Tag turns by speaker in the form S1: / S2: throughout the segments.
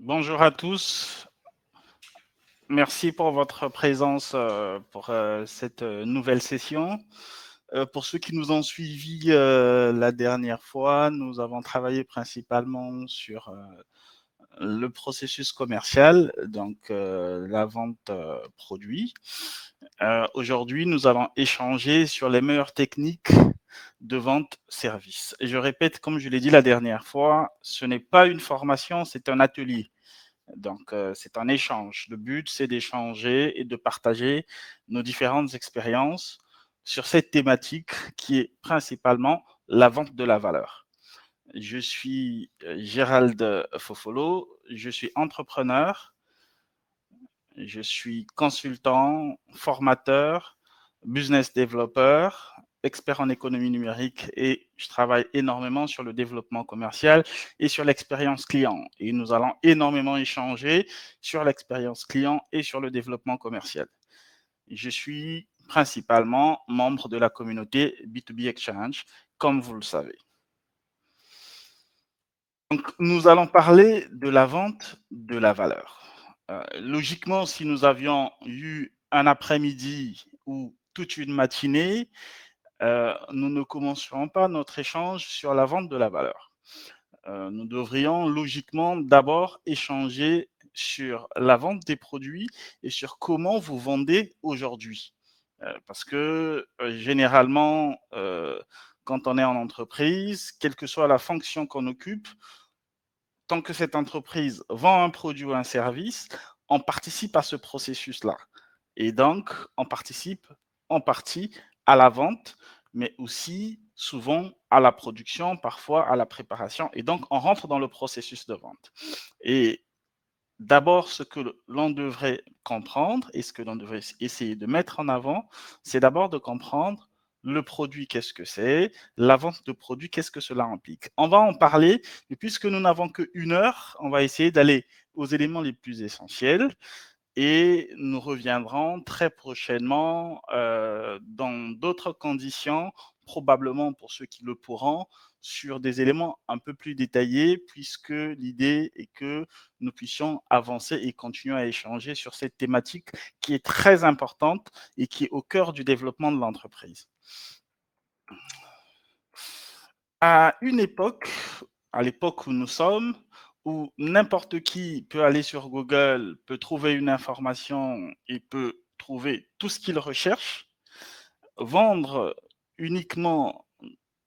S1: Bonjour à tous. Merci pour votre présence pour cette nouvelle session. Pour ceux qui nous ont suivis la dernière fois, nous avons travaillé principalement sur le processus commercial, donc la vente produit. Aujourd'hui, nous allons échanger sur les meilleures techniques de vente service. Et je répète, comme je l'ai dit la dernière fois, ce n'est pas une formation, c'est un atelier. Donc, c'est un échange. Le but, c'est d'échanger et de partager nos différentes expériences sur cette thématique qui est principalement la vente de la valeur. Je suis Gérald Fofolo, je suis entrepreneur, je suis consultant, formateur, business developer, expert en économie numérique et je travaille énormément sur le développement commercial et sur l'expérience client. Et nous allons énormément échanger sur l'expérience client et sur le développement commercial. Je suis principalement membre de la communauté B2B Exchange, comme vous le savez. Donc, nous allons parler de la vente de la valeur. Logiquement, si nous avions eu un après-midi ou toute une matinée, nous ne commencerons pas notre échange sur la vente de la valeur. Nous devrions logiquement d'abord échanger sur la vente des produits et sur comment vous vendez aujourd'hui. Parce que généralement, quand on est en entreprise, quelle que soit la fonction qu'on occupe, tant que cette entreprise vend un produit ou un service, on participe à ce processus-là. Et donc, on participe en partie à la vente, mais aussi souvent à la production, parfois à la préparation. Et donc, on rentre dans le processus de vente. Et d'abord, ce que l'on devrait comprendre et ce que l'on devrait essayer de mettre en avant, c'est d'abord de comprendre le produit, qu'est-ce que c'est, la vente de produits, qu'est-ce que cela implique. On va en parler, mais puisque nous n'avons qu'une heure, on va essayer d'aller aux éléments les plus essentiels et nous reviendrons très prochainement dans d'autres conditions, probablement pour ceux qui le pourront, sur des éléments un peu plus détaillés, puisque l'idée est que nous puissions avancer et continuer à échanger sur cette thématique qui est très importante et qui est au cœur du développement de l'entreprise. À une époque, à l'époque où nous sommes, où n'importe qui peut aller sur Google, peut trouver une information et peut trouver tout ce qu'il recherche, vendre uniquement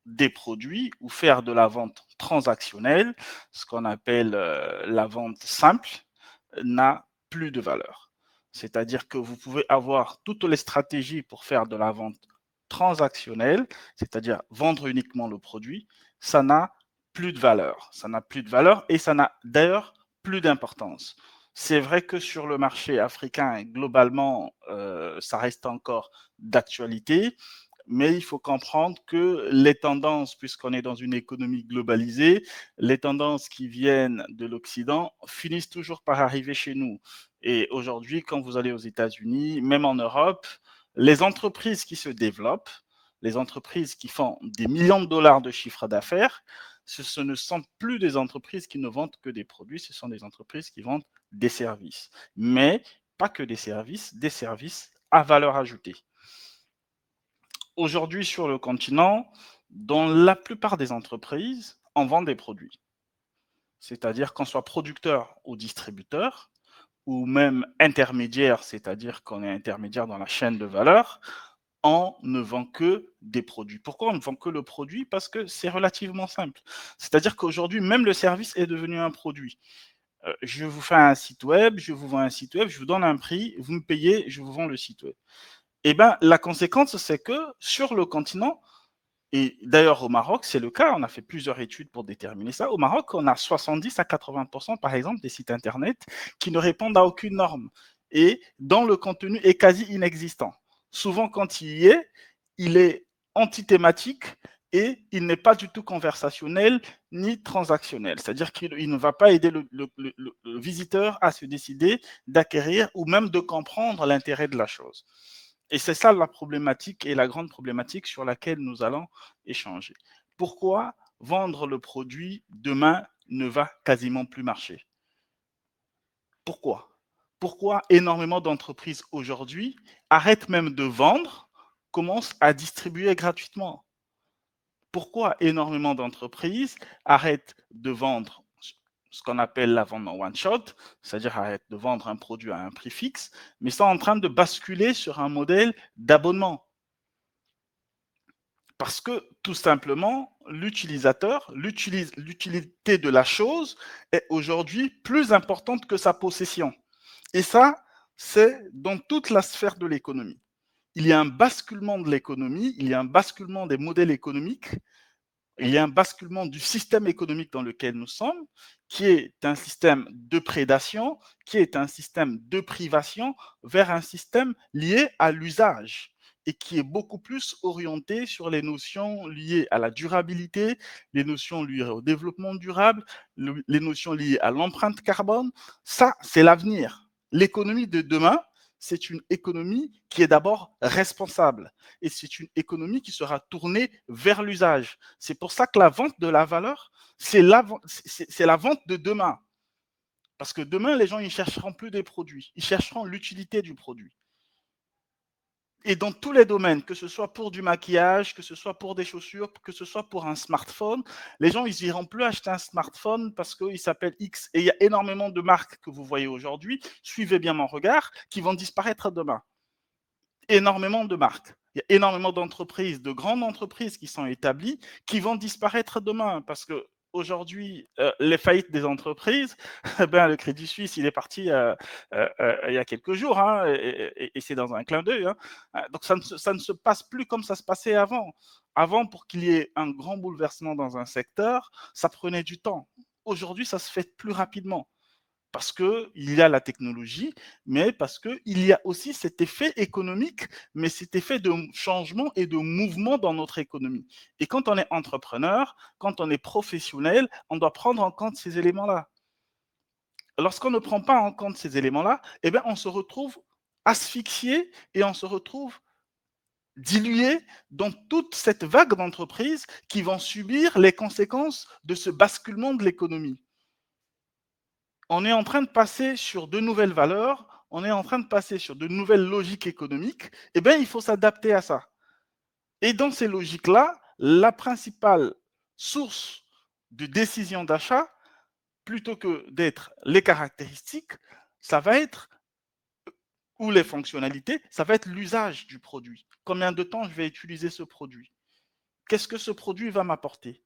S1: des produits ou faire de la vente transactionnelle, ce qu'on appelle la vente simple, n'a plus de valeur. C'est-à-dire que vous pouvez avoir toutes les stratégies pour faire de la vente transactionnelle, c'est-à-dire vendre uniquement le produit, ça n'a plus de valeur. Ça n'a plus de valeur et ça n'a d'ailleurs plus d'importance. C'est vrai que sur le marché africain, globalement, ça reste encore d'actualité, mais il faut comprendre que les tendances, puisqu'on est dans une économie globalisée, les tendances qui viennent de l'Occident finissent toujours par arriver chez nous. Et aujourd'hui, quand vous allez aux États-Unis, même en Europe, les entreprises qui se développent, les entreprises qui font des millions de dollars de chiffre d'affaires, ce ne sont plus des entreprises qui ne vendent que des produits, ce sont des entreprises qui vendent des services. Mais pas que des services à valeur ajoutée. Aujourd'hui, sur le continent, dans la plupart des entreprises, on vend des produits. C'est-à-dire qu'on soit producteur ou distributeur, ou même intermédiaire, c'est-à-dire qu'on est intermédiaire dans la chaîne de valeur, on ne vend que des produits. Pourquoi on ne vend que le produit? Parce que c'est relativement simple. C'est-à-dire qu'aujourd'hui, même le service est devenu un produit. Je vous fais un site web, je vous vends un site web, je vous donne un prix, vous me payez, je vous vends le site web. Et bien, la conséquence, c'est que sur le continent, et d'ailleurs au Maroc, c'est le cas, on a fait plusieurs études pour déterminer ça. Au Maroc, on a 70 à 80% par exemple des sites internet qui ne répondent à aucune norme et dont le contenu est quasi inexistant. Souvent, quand il est antithématique et il n'est pas du tout conversationnel ni transactionnel. C'est-à-dire qu'il ne va pas aider le visiteur à se décider d'acquérir ou même de comprendre l'intérêt de la chose. Et c'est ça la problématique et la grande problématique sur laquelle nous allons échanger. Pourquoi vendre le produit demain ne va quasiment plus marcher? Pourquoi? Pourquoi énormément d'entreprises aujourd'hui arrêtent même de vendre, commencent à distribuer gratuitement? Pourquoi énormément d'entreprises arrêtent de vendre ce qu'on appelle la vente en one shot, c'est-à-dire arrêtent de vendre un produit à un prix fixe, mais sont en train de basculer sur un modèle d'abonnement? Parce que tout simplement, l'utilité de la chose est aujourd'hui plus importante que sa possession. Et ça, c'est dans toute la sphère de l'économie. Il y a un basculement de l'économie, il y a un basculement des modèles économiques, il y a un basculement du système économique dans lequel nous sommes, qui est un système de prédation, qui est un système de privation, vers un système lié à l'usage et qui est beaucoup plus orienté sur les notions liées à la durabilité, les notions liées au développement durable, les notions liées à l'empreinte carbone. Ça, c'est l'avenir. L'économie de demain, c'est une économie qui est d'abord responsable et c'est une économie qui sera tournée vers l'usage. C'est pour ça que la vente de la valeur, c'est la vente de demain. Parce que demain, les gens, ils chercheront plus des produits, ils chercheront l'utilité du produit. Et dans tous les domaines, que ce soit pour du maquillage, que ce soit pour des chaussures, que ce soit pour un smartphone, les gens, ils iront plus acheter un smartphone parce qu'il s'appelle X. Et il y a énormément de marques que vous voyez aujourd'hui, suivez bien mon regard, qui vont disparaître demain. Énormément de marques. Il y a énormément d'entreprises, de grandes entreprises qui sont établies, qui vont disparaître demain parce que aujourd'hui, les faillites des entreprises, ben, le Crédit Suisse, il est parti il y a quelques jours, hein, et c'est dans un clin d'œil. Hein. Donc ça ne se passe plus comme ça se passait avant. Avant, pour qu'il y ait un grand bouleversement dans un secteur, ça prenait du temps. Aujourd'hui, ça se fait plus rapidement parce qu'il y a la technologie, mais parce qu'il y a aussi cet effet économique, mais cet effet de changement et de mouvement dans notre économie. Et quand on est entrepreneur, quand on est professionnel, on doit prendre en compte ces éléments-là. Lorsqu'on ne prend pas en compte ces éléments-là, eh bien, on se retrouve asphyxié et on se retrouve dilué dans toute cette vague d'entreprises qui vont subir les conséquences de ce basculement de l'économie. On est en train de passer sur de nouvelles valeurs, on est en train de passer sur de nouvelles logiques économiques, eh bien, il faut s'adapter à ça. Et dans ces logiques-là, la principale source de décision d'achat, plutôt que d'être les caractéristiques, ça va être, ou les fonctionnalités, ça va être l'usage du produit. Combien de temps je vais utiliser ce produit? Qu'est-ce que ce produit va m'apporter?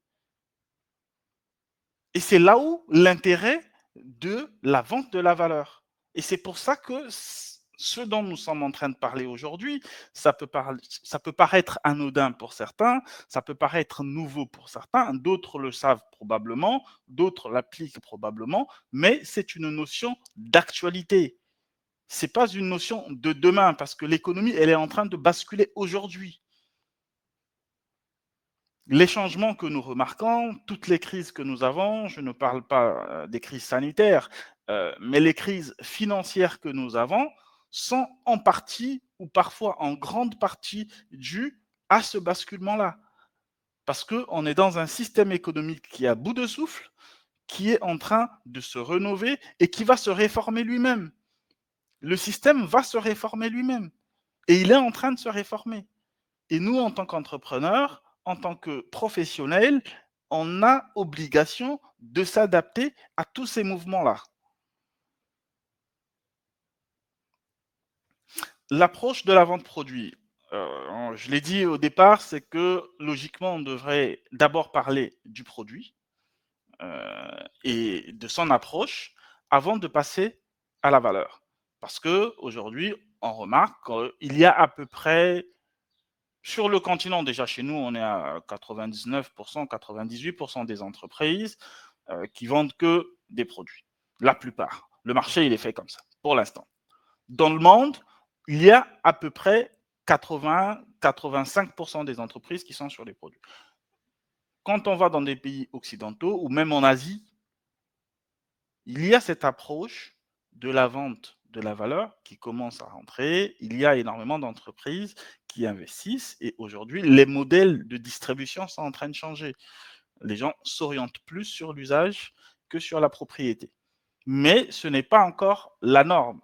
S1: Et c'est là où l'intérêt de la vente de la valeur. Et c'est pour ça que ce dont nous sommes en train de parler aujourd'hui, ça peut paraître anodin pour certains, ça peut paraître nouveau pour certains, d'autres le savent probablement, d'autres l'appliquent probablement, mais c'est une notion d'actualité. Ce n'est pas une notion de demain, parce que l'économie, elle est en train de basculer aujourd'hui. Les changements que nous remarquons, toutes les crises que nous avons, je ne parle pas des crises sanitaires, mais les crises financières que nous avons sont en partie ou parfois en grande partie dues à ce basculement-là. Parce qu'on est dans un système économique qui est à bout de souffle, qui est en train de se rénover et qui va se réformer lui-même. Le système va se réformer lui-même et il est en train de se réformer. Et nous, en tant qu'entrepreneurs, en tant que professionnels, on a obligation de s'adapter à tous ces mouvements-là. L'approche de la vente produit, je l'ai dit au départ, c'est que logiquement, on devrait d'abord parler du produit et de son approche avant de passer à la valeur. Parce qu'aujourd'hui, on remarque qu'il y a à peu près sur le continent, déjà chez nous, on est à 99%, 98% des entreprises qui vendent que des produits. La plupart. Le marché, il est fait comme ça, pour l'instant. Dans le monde, il y a à peu près 80-85% des entreprises qui sont sur les produits. Quand on va dans des pays occidentaux ou même en Asie, il y a cette approche de la vente de la valeur qui commence à rentrer. Il y a énormément d'entreprises qui investissent et aujourd'hui, les modèles de distribution sont en train de changer. Les gens s'orientent plus sur l'usage que sur la propriété. Mais ce n'est pas encore la norme.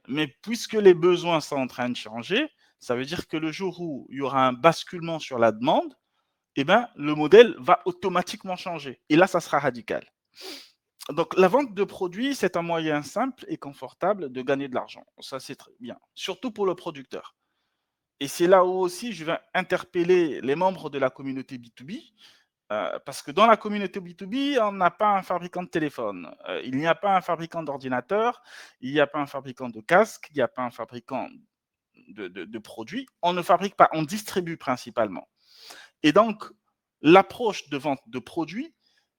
S1: Mais puisque les besoins sont en train de changer, ça veut dire que le jour où il y aura un basculement sur la demande, eh ben, le modèle va automatiquement changer. Et là, ça sera radical. Donc, la vente de produits, c'est un moyen simple et confortable de gagner de l'argent. Ça, c'est très bien. Surtout pour le producteur. Et c'est là où aussi je vais interpeller les membres de la communauté B2B, parce que dans la communauté B2B, on n'a pas un fabricant de téléphone, il n'y a pas un fabricant d'ordinateur, il n'y a pas un fabricant de casque, il n'y a pas un fabricant de produits. On ne fabrique pas, on distribue principalement. Et donc, l'approche de vente de produits,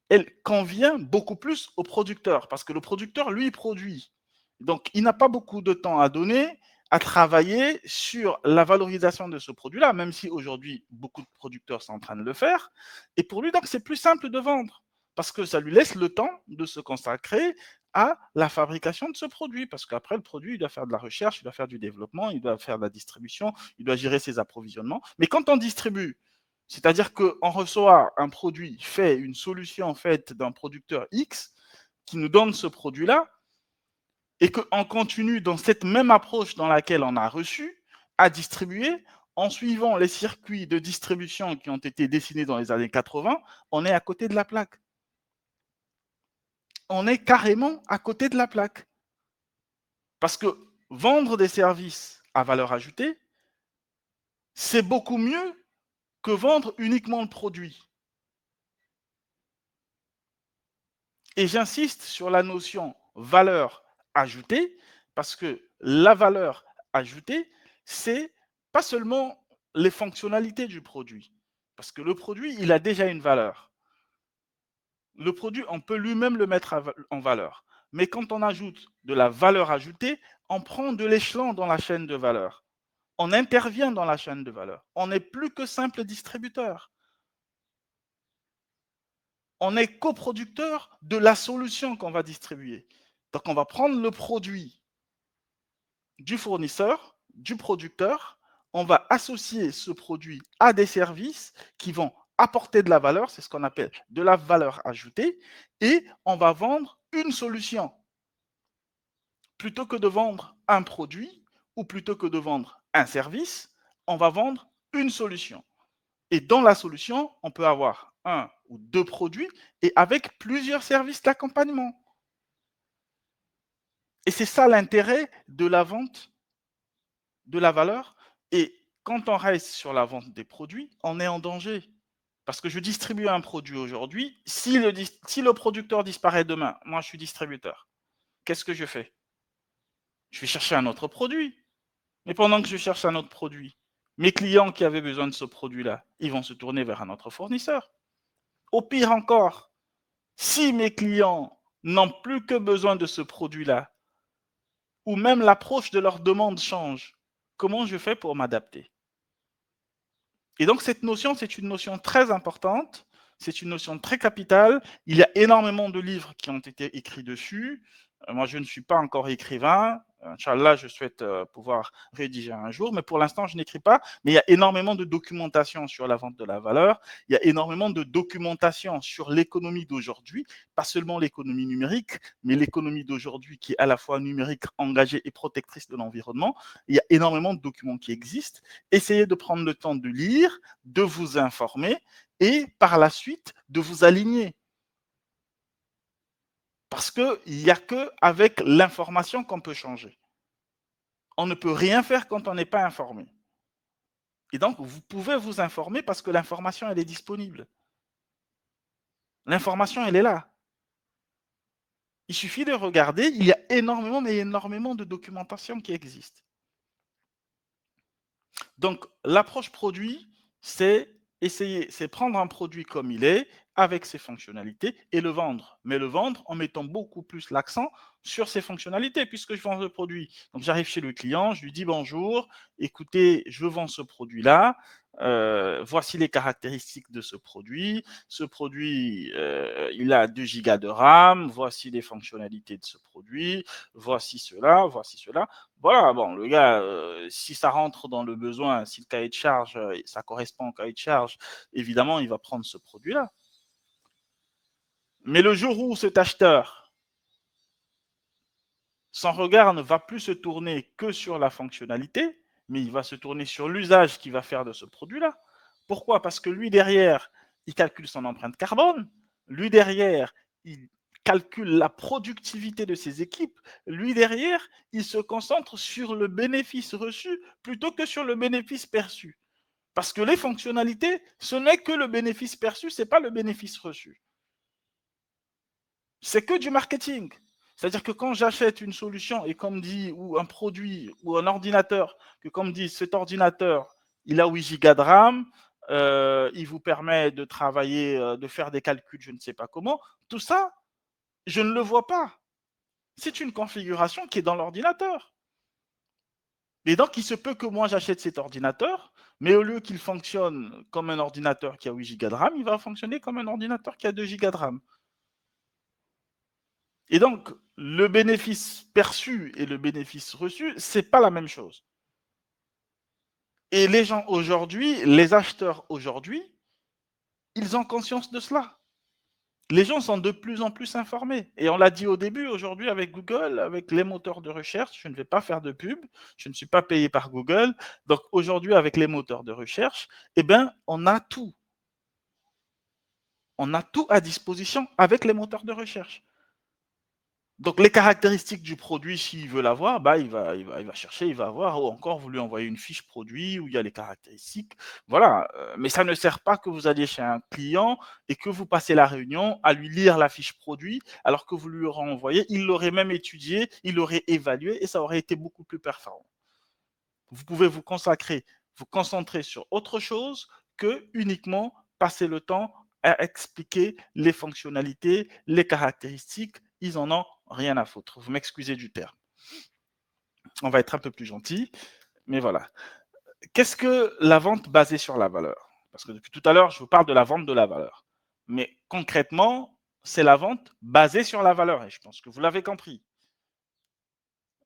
S1: elle convient beaucoup plus au producteur, parce que le producteur, lui, produit. Donc, il n'a pas beaucoup de temps à donner à travailler sur la valorisation de ce produit-là, même si aujourd'hui, beaucoup de producteurs sont en train de le faire. Et pour lui, donc, c'est plus simple de vendre, parce que ça lui laisse le temps de se consacrer à la fabrication de ce produit, parce qu'après, le produit, il doit faire de la recherche, il doit faire du développement, il doit faire de la distribution, il doit gérer ses approvisionnements. Mais quand on distribue, c'est-à-dire qu'on reçoit un produit fait, une solution faite d'un producteur X qui nous donne ce produit-là et qu'on continue dans cette même approche dans laquelle on a reçu à distribuer en suivant les circuits de distribution qui ont été dessinés dans les années 80, on est à côté de la plaque. On est carrément à côté de la plaque. Parce que vendre des services à valeur ajoutée, c'est beaucoup mieux que vendre uniquement le produit. Et j'insiste sur la notion valeur ajoutée, parce que la valeur ajoutée, c'est pas seulement les fonctionnalités du produit, parce que le produit, il a déjà une valeur. Le produit, on peut lui-même le mettre en valeur. Mais quand on ajoute de la valeur ajoutée, on prend de l'échelon dans la chaîne de valeur. On intervient dans la chaîne de valeur. On n'est plus que simple distributeur. On est coproducteur de la solution qu'on va distribuer. Donc, on va prendre le produit du fournisseur, du producteur, on va associer ce produit à des services qui vont apporter de la valeur, c'est ce qu'on appelle de la valeur ajoutée, et on va vendre une solution. Plutôt que de vendre un produit ou plutôt que de vendre un service, on va vendre une solution. Et dans la solution, on peut avoir un ou deux produits et avec plusieurs services d'accompagnement. Et c'est ça l'intérêt de la vente de la valeur. Et quand on reste sur la vente des produits, on est en danger. Parce que je distribue un produit aujourd'hui, si le producteur disparaît demain, moi je suis distributeur, qu'est-ce que je fais? Je vais chercher un autre produit. Mais pendant que je cherche un autre produit, mes clients qui avaient besoin de ce produit-là, ils vont se tourner vers un autre fournisseur. Au pire encore, si mes clients n'ont plus que besoin de ce produit-là, ou même l'approche de leur demande change, comment je fais pour m'adapter? Et donc cette notion, c'est une notion très importante, c'est une notion très capitale. Il y a énormément de livres qui ont été écrits dessus. Moi, je ne suis pas encore écrivain. Inch'Allah, je souhaite pouvoir rédiger un jour, mais pour l'instant, je n'écris pas. Mais il y a énormément de documentation sur la vente de la valeur. Il y a énormément de documentation sur l'économie d'aujourd'hui, pas seulement l'économie numérique, mais l'économie d'aujourd'hui qui est à la fois numérique, engagée et protectrice de l'environnement. Il y a énormément de documents qui existent. Essayez de prendre le temps de lire, de vous informer et par la suite de vous aligner. Parce qu'il n'y a qu'avec l'information qu'on peut changer. On ne peut rien faire quand on n'est pas informé. Et donc, vous pouvez vous informer parce que l'information, elle est disponible. L'information, elle est là. Il suffit de regarder, il y a énormément, mais énormément de documentation qui existe. Donc, l'approche produit, c'est essayer, c'est prendre un produit comme il est, avec ses fonctionnalités, et le vendre. Mais le vendre en mettant beaucoup plus l'accent sur ses fonctionnalités, puisque je vends le produit. Donc, j'arrive chez le client, je lui dis bonjour, écoutez, je vends ce produit-là, voici les caractéristiques de ce produit. Ce produit, il a 2 gigas de RAM, voici les fonctionnalités de ce produit, voici cela, voici cela. Voilà, bon, le gars, si ça rentre dans le besoin, si le cahier de charge, ça correspond au cahier de charge, évidemment, il va prendre ce produit-là. Mais le jour où cet acheteur Son regard ne va plus se tourner que sur la fonctionnalité, mais il va se tourner sur l'usage qu'il va faire de ce produit-là. Pourquoi? Parce que lui, derrière, il calcule son empreinte carbone. Lui, derrière, il calcule la productivité de ses équipes. Lui, derrière, il se concentre sur le bénéfice reçu plutôt que sur le bénéfice perçu. Parce que les fonctionnalités, ce n'est que le bénéfice perçu, ce n'est pas le bénéfice reçu. C'est que du marketing. C'est-à-dire que quand j'achète une solution et comme dit, ou un produit, ou un ordinateur, que comme dit cet ordinateur, il a 8 gigas de RAM, il vous permet de travailler, de faire des calculs, je ne sais pas comment, tout ça, je ne le vois pas. C'est une configuration qui est dans l'ordinateur. Et donc, il se peut que moi, j'achète cet ordinateur, mais au lieu qu'il fonctionne comme un ordinateur qui a 8 gigas de RAM, il va fonctionner comme un ordinateur qui a 2 gigas de RAM. Et donc, le bénéfice perçu et le bénéfice reçu, c'est pas la même chose. Et les gens aujourd'hui, les acheteurs aujourd'hui, ils ont conscience de cela. Les gens sont de plus en plus informés. Et on l'a dit au début, aujourd'hui avec Google, avec les moteurs de recherche, je ne vais pas faire de pub, je ne suis pas payé par Google. Donc aujourd'hui, avec les moteurs de recherche, eh ben, on a tout. On a tout à disposition avec les moteurs de recherche. Donc les caractéristiques du produit, s'il veut l'avoir, bah, il va chercher, il va voir, ou encore vous lui envoyez une fiche produit où il y a les caractéristiques. Voilà, mais ça ne sert pas que vous alliez chez un client et que vous passez la réunion à lui lire la fiche produit, alors que vous lui aurez envoyé, il l'aurait même étudié, il l'aurait évalué et ça aurait été beaucoup plus performant. Vous pouvez vous consacrer, vous concentrer sur autre chose que uniquement passer le temps à expliquer les fonctionnalités, les caractéristiques. Ils en ont rien à foutre. Vous m'excusez du terme. On va être un peu plus gentil, mais voilà. Qu'est-ce que la vente basée sur la valeur? Parce que depuis tout à l'heure, je vous parle de la vente de la valeur. Mais concrètement, c'est la vente basée sur la valeur. Et je pense que vous l'avez compris.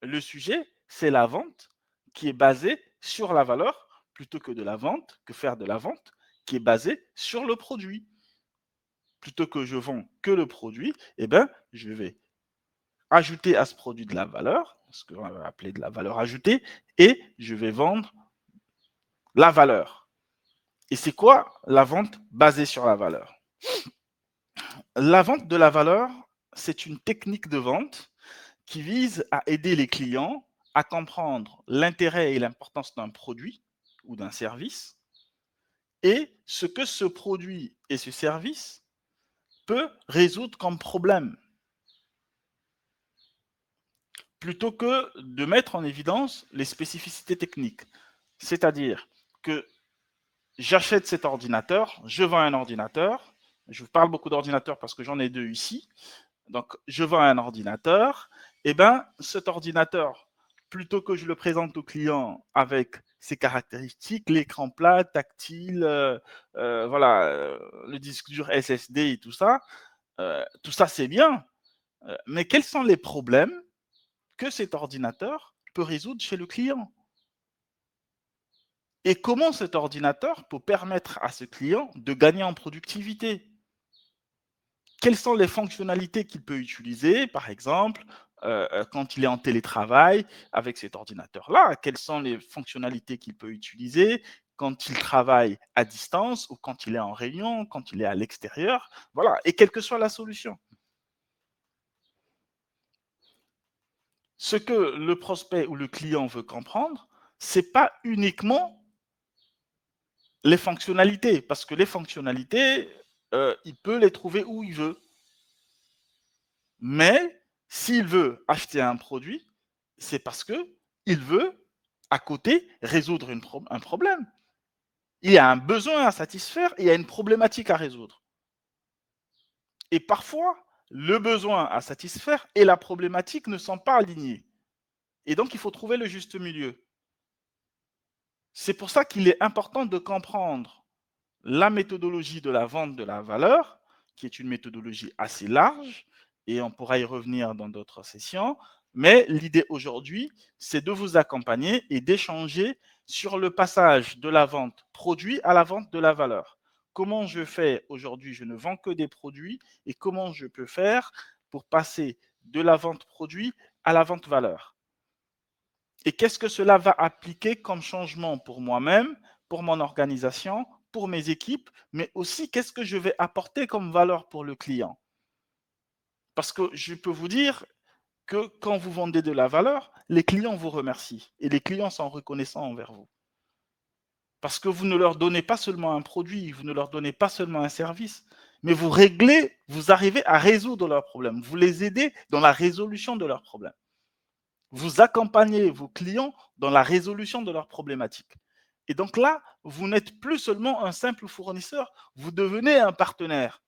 S1: Le sujet, c'est la vente qui est basée sur la valeur plutôt que de la vente, que faire de la vente qui est basée sur le produit. Plutôt que je vends que le produit, eh ben, je vais ajouter à ce produit de la valeur, ce qu'on va appeler de la valeur ajoutée, et je vais vendre la valeur. Et c'est quoi la vente basée sur la valeur? La vente de la valeur, c'est une technique de vente qui vise à aider les clients à comprendre l'intérêt et l'importance d'un produit ou d'un service et ce que ce produit et ce service peut résoudre comme problème, plutôt que de mettre en évidence les spécificités techniques. C'est-à-dire que j'achète cet ordinateur, je vends un ordinateur, je vous parle beaucoup d'ordinateurs parce que j'en ai 2 ici. Donc, je vends un ordinateur, et ben, cet ordinateur, plutôt que je le présente au client avec ses caractéristiques, l'écran plat, tactile, voilà, le disque dur SSD et tout ça c'est bien, mais quels sont les problèmes que cet ordinateur peut résoudre chez le client? Et comment cet ordinateur peut permettre à ce client de gagner en productivité? Quelles sont les fonctionnalités qu'il peut utiliser, par exemple, quand il est en télétravail avec cet ordinateur-là? Quelles sont les fonctionnalités qu'il peut utiliser quand il travaille à distance ou quand il est en réunion, quand il est à l'extérieur? Voilà, et quelle que soit la solution. Ce que le prospect ou le client veut comprendre, c'est pas uniquement les fonctionnalités, parce que les fonctionnalités, il peut les trouver où il veut. Mais s'il veut acheter un produit, c'est parce que il veut, à côté, résoudre un problème. Il y a un besoin à satisfaire et il y a une problématique à résoudre. Et parfois, le besoin à satisfaire et la problématique ne sont pas alignés. Et donc, il faut trouver le juste milieu. C'est pour ça qu'il est important de comprendre la méthodologie de la vente de la valeur, qui est une méthodologie assez large, et on pourra y revenir dans d'autres sessions. Mais l'idée aujourd'hui, c'est de vous accompagner et d'échanger sur le passage de la vente produit à la vente de la valeur. Comment je fais aujourd'hui? Je ne vends que des produits et comment je peux faire pour passer de la vente produit à la vente valeur. Et qu'est-ce que cela va appliquer comme changement pour moi-même, pour mon organisation, pour mes équipes, mais aussi qu'est-ce que je vais apporter comme valeur pour le client? Parce que je peux vous dire que quand vous vendez de la valeur, les clients vous remercient et les clients sont reconnaissants envers vous. Parce que vous ne leur donnez pas seulement un produit, vous ne leur donnez pas seulement un service, mais vous réglez, vous arrivez à résoudre leurs problèmes, vous les aidez dans la résolution de leurs problèmes. Vous accompagnez vos clients dans la résolution de leurs problématiques. Et donc là, vous n'êtes plus seulement un simple fournisseur, vous devenez un partenaire.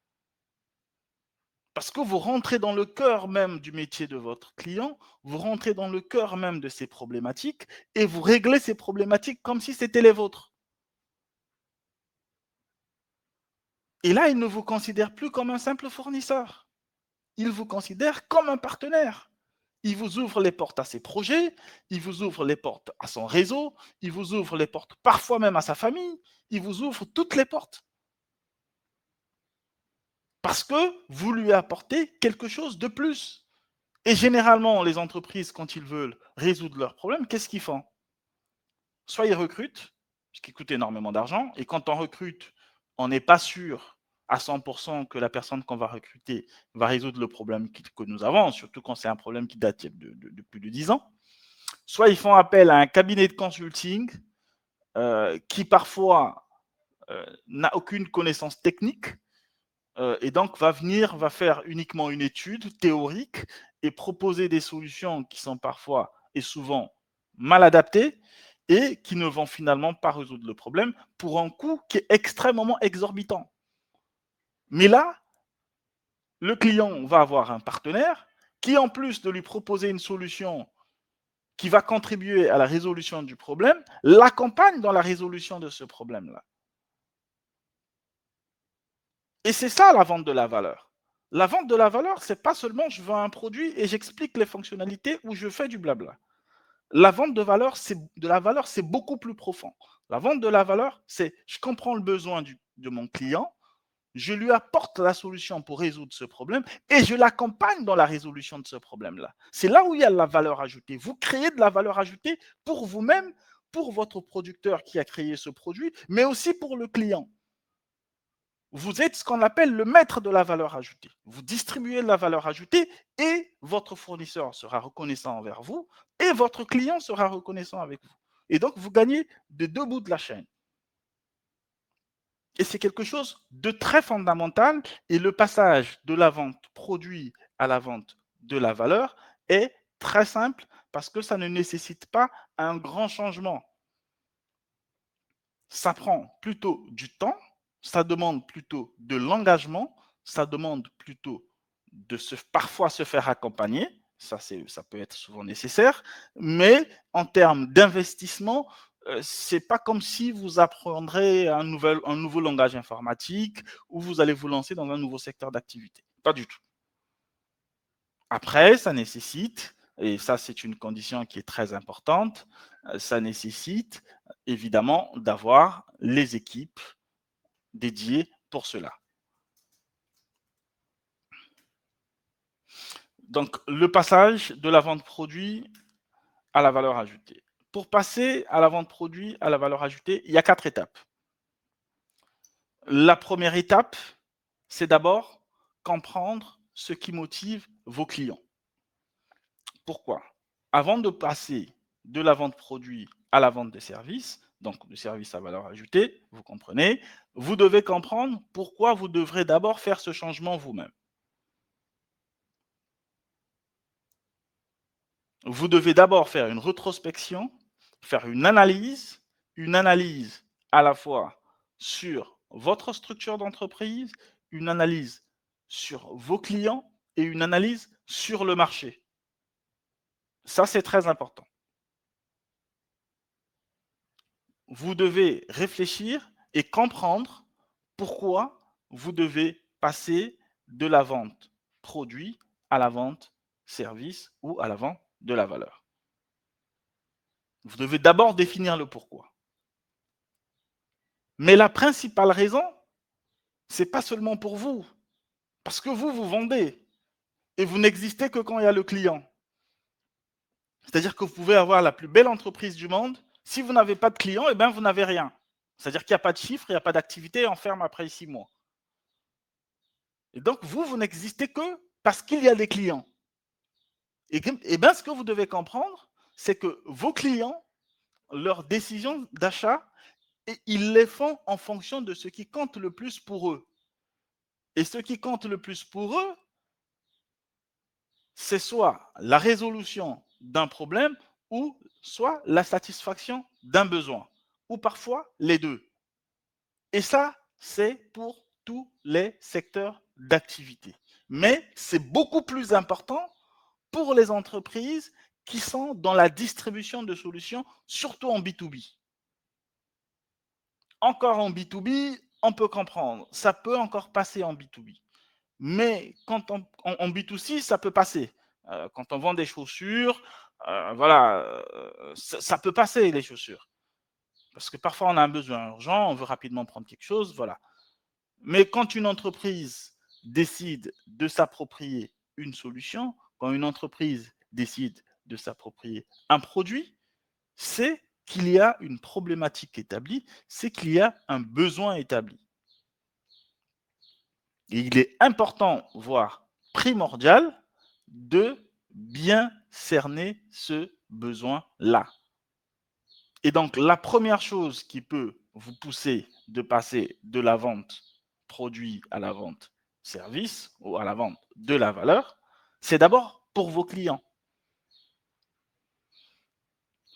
S1: Parce que vous rentrez dans le cœur même du métier de votre client, vous rentrez dans le cœur même de ses problématiques et vous réglez ces problématiques comme si c'était les vôtres. Et là, il ne vous considère plus comme un simple fournisseur. Il vous considère comme un partenaire. Il vous ouvre les portes à ses projets, il vous ouvre les portes à son réseau, il vous ouvre les portes parfois même à sa famille, il vous ouvre toutes les portes. Parce que vous lui apportez quelque chose de plus. Et généralement, les entreprises, quand ils veulent résoudre leurs problèmes, qu'est-ce qu'ils font? Soit ils recrutent, ce qui coûte énormément d'argent, et quand on recrute, on n'est pas sûr à 100% que la personne qu'on va recruter va résoudre le problème que nous avons, surtout quand c'est un problème qui date de plus de 10 ans. Soit ils font appel à un cabinet de consulting qui parfois n'a aucune connaissance technique et donc va faire uniquement une étude théorique et proposer des solutions qui sont parfois et souvent mal adaptées et qui ne vont finalement pas résoudre le problème pour un coût qui est extrêmement exorbitant. Mais là, le client va avoir un partenaire qui, en plus de lui proposer une solution qui va contribuer à la résolution du problème, l'accompagne dans la résolution de ce problème-là. Et c'est ça la vente de la valeur. La vente de la valeur, c'est pas seulement je vends un produit et j'explique les fonctionnalités ou je fais du blabla. La vente de la valeur, c'est beaucoup plus profond. La vente de la valeur, c'est je comprends le besoin de mon client, je lui apporte la solution pour résoudre ce problème et je l'accompagne dans la résolution de ce problème-là. C'est là où il y a la valeur ajoutée. Vous créez de la valeur ajoutée pour vous-même, pour votre producteur qui a créé ce produit, mais aussi pour le client. Vous êtes ce qu'on appelle le maître de la valeur ajoutée. Vous distribuez de la valeur ajoutée et votre fournisseur sera reconnaissant envers vous et votre client sera reconnaissant avec vous. Et donc, vous gagnez de deux bouts de la chaîne. Et c'est quelque chose de très fondamental. Et le passage de la vente produit à la vente de la valeur est très simple parce que ça ne nécessite pas un grand changement. Ça prend plutôt du temps, ça demande plutôt de l'engagement, ça demande plutôt de parfois se faire accompagner, ça peut être souvent nécessaire, mais en termes d'investissement, c'est pas comme si vous apprendrez un nouveau langage informatique ou vous allez vous lancer dans un nouveau secteur d'activité. Pas du tout. Après, ça nécessite, et ça c'est une condition qui est très importante, ça nécessite évidemment d'avoir les équipes dédiées pour cela. Donc, le passage de la vente produit à la valeur ajoutée. Pour passer à la vente produit à la valeur ajoutée, il y a 4 étapes. La première étape, c'est d'abord comprendre ce qui motive vos clients. Pourquoi? Avant de passer de la vente produit à la vente des services, donc de services à valeur ajoutée, vous comprenez, vous devez comprendre pourquoi vous devrez d'abord faire ce changement vous-même. Vous devez d'abord faire une rétrospection, faire une analyse à la fois sur votre structure d'entreprise, une analyse sur vos clients et une analyse sur le marché. Ça, c'est très important. Vous devez réfléchir et comprendre pourquoi vous devez passer de la vente produit à la vente service ou à la vente de la valeur. Vous devez d'abord définir le pourquoi. Mais la principale raison, c'est pas seulement pour vous, parce que vous vendez et vous n'existez que quand il y a le client. C'est-à-dire que vous pouvez avoir la plus belle entreprise du monde. Si vous n'avez pas de clients, eh ben, vous n'avez rien. C'est-à-dire qu'il n'y a pas de chiffre, il n'y a pas d'activité, on ferme après 6 mois. Et donc, vous n'existez que parce qu'il y a des clients. Et bien, ce que vous devez comprendre, c'est que vos clients, leurs décisions d'achat, ils les font en fonction de ce qui compte le plus pour eux. Et ce qui compte le plus pour eux, c'est soit la résolution d'un problème ou soit la satisfaction d'un besoin, ou parfois les deux. Et ça, c'est pour tous les secteurs d'activité. Mais c'est beaucoup plus important pour les entreprises qui sont dans la distribution de solutions, surtout en B2B. Encore en B2B, on peut comprendre, ça peut encore passer en B2B. Mais quand en B2C, ça peut passer. Quand on vend des chaussures, voilà, ça peut passer les chaussures. Parce que parfois on a un besoin urgent, on veut rapidement prendre quelque chose, voilà. Mais quand une entreprise décide de s'approprier une solution, quand une entreprise décide de s'approprier un produit, c'est qu'il y a une problématique établie, c'est qu'il y a un besoin établi. Et il est important, voire primordial, de bien cerner ce besoin-là. Et donc, la première chose qui peut vous pousser de passer de la vente produit à la vente service ou à la vente de la valeur, c'est d'abord pour vos clients.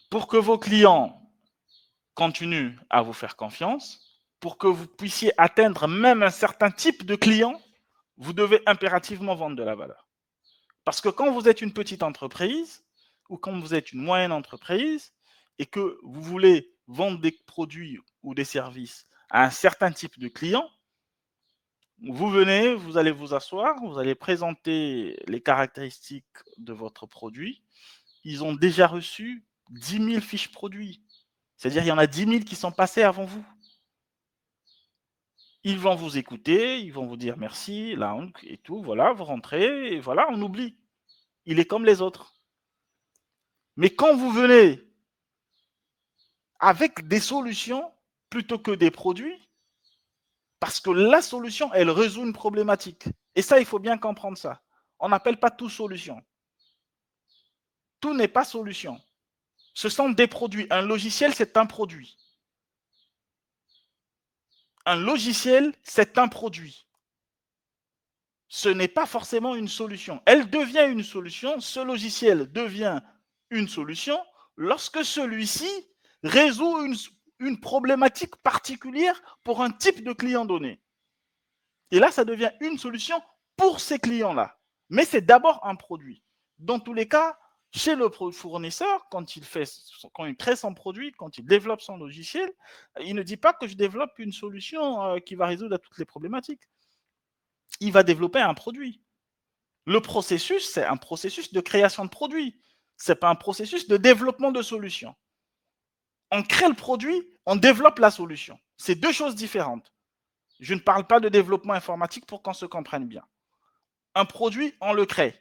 S1: Pour que vos clients continuent à vous faire confiance, pour que vous puissiez atteindre même un certain type de client, vous devez impérativement vendre de la valeur. Parce que quand vous êtes une petite entreprise ou quand vous êtes une moyenne entreprise et que vous voulez vendre des produits ou des services à un certain type de client, vous venez, vous allez vous asseoir, vous allez présenter les caractéristiques de votre produit. Ils ont déjà reçu 10 000 fiches produits. C'est-à-dire qu'il y en a 10 000 qui sont passés avant vous. Ils vont vous écouter, ils vont vous dire merci, là, et tout, voilà, vous rentrez, et voilà, on oublie. Il est comme les autres. Mais quand vous venez avec des solutions plutôt que des produits, parce que la solution, elle résout une problématique. Et ça, il faut bien comprendre ça. On n'appelle pas tout solution. Tout n'est pas solution. Ce sont des produits. Un logiciel, c'est un produit. Un logiciel, c'est un produit. Ce n'est pas forcément une solution. Elle devient une solution, ce logiciel devient une solution lorsque celui-ci résout une problématique particulière pour un type de client donné. Et là, ça devient une solution pour ces clients-là. Mais c'est d'abord un produit. Dans tous les cas, chez le fournisseur, quand il crée son produit, quand il développe son logiciel, il ne dit pas que je développe une solution qui va résoudre toutes les problématiques. Il va développer un produit. Le processus, c'est un processus de création de produit. Ce n'est pas un processus de développement de solution. On crée le produit, on développe la solution. C'est deux choses différentes. Je ne parle pas de développement informatique pour qu'on se comprenne bien. Un produit, on le crée.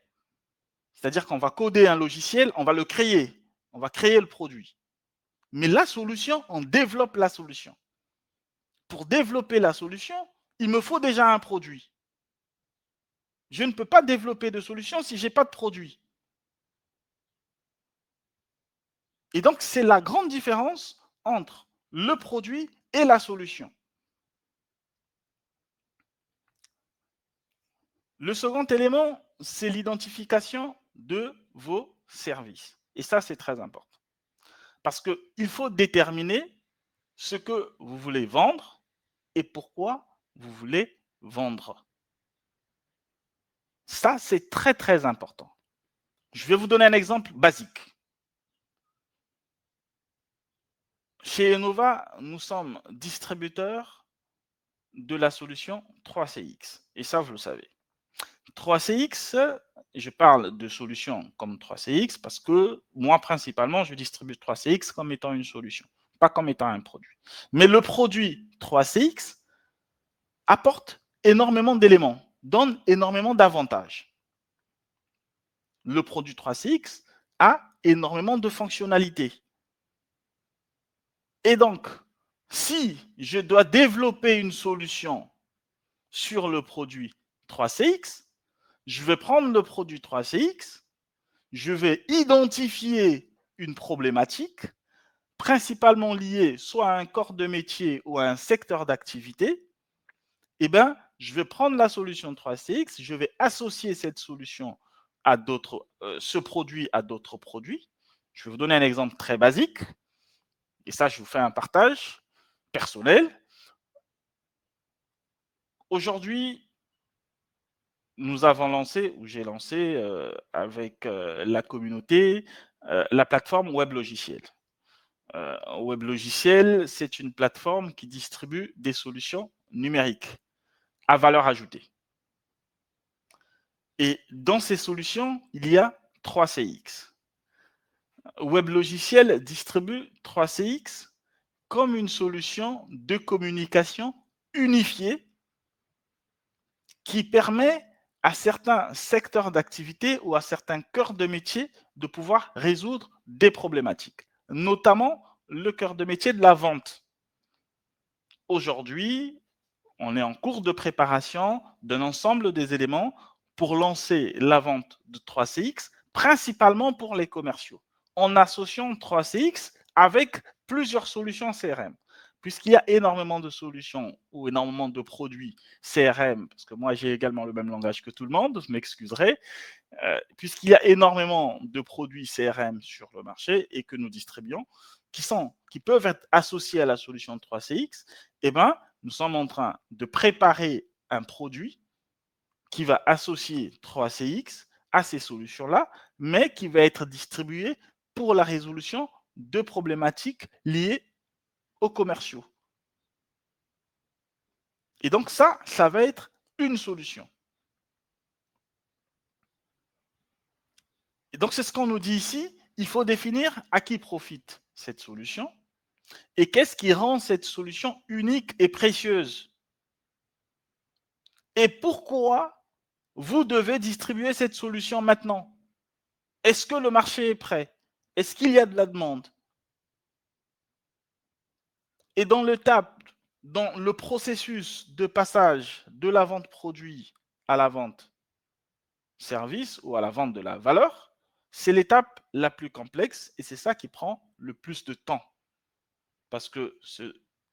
S1: C'est-à-dire qu'on va coder un logiciel, on va le créer. On va créer le produit. Mais la solution, on développe la solution. Pour développer la solution, il me faut déjà un produit. Je ne peux pas développer de solution si je n'ai pas de produit. Et donc, c'est la grande différence entre le produit et la solution. Le second élément, c'est l'identification de vos services. Et ça, c'est très important. Parce qu'il faut déterminer ce que vous voulez vendre et pourquoi vous voulez vendre. Ça, c'est très, très important. Je vais vous donner un exemple basique. Chez Enova, nous sommes distributeurs de la solution 3CX. Et ça, vous le savez. 3CX, je parle de solutions comme 3CX parce que moi, principalement, je distribue 3CX comme étant une solution, pas comme étant un produit. Mais le produit 3CX apporte énormément d'éléments, donne énormément d'avantages. Le produit 3CX a énormément de fonctionnalités. Et donc, si je dois développer une solution sur le produit 3CX, je vais prendre le produit 3CX, je vais identifier une problématique, principalement liée soit à un corps de métier ou à un secteur d'activité. Eh bien, je vais prendre la solution 3CX, je vais associer cette solution à ce produit à d'autres produits. Je vais vous donner un exemple très basique, et ça, je vous fais un partage personnel. Aujourd'hui, nous avons lancé, ou j'ai lancé avec la communauté, la plateforme Web Logiciel. Web Logiciel, c'est une plateforme qui distribue des solutions numériques à valeur ajoutée. Et dans ces solutions, il y a 3CX. Web Logiciel distribue 3CX comme une solution de communication unifiée qui permet à certains secteurs d'activité ou à certains cœurs de métier de pouvoir résoudre des problématiques, notamment le cœur de métier de la vente. Aujourd'hui, on est en cours de préparation d'un ensemble des éléments pour lancer la vente de 3CX, principalement pour les commerciaux, en associant 3CX avec plusieurs solutions CRM. Puisqu'il y a énormément de solutions ou énormément de produits CRM, parce que moi j'ai également le même langage que tout le monde, je m'excuserai, puisqu'il y a énormément de produits CRM sur le marché et que nous distribuons, qui peuvent être associés à la solution de 3CX, eh ben, nous sommes en train de préparer un produit qui va associer 3CX à ces solutions-là, mais qui va être distribué pour la résolution de problématiques liées aux commerciaux. Et donc ça va être une solution. Et donc c'est ce qu'on nous dit ici, il faut définir à qui profite cette solution et qu'est-ce qui rend cette solution unique et précieuse. Et pourquoi vous devez distribuer cette solution maintenant? Est-ce que le marché est prêt? Est-ce qu'il y a de la demande? Et dans le processus de passage de la vente produit à la vente service ou à la vente de la valeur, c'est l'étape la plus complexe et c'est ça qui prend le plus de temps. Parce que c'est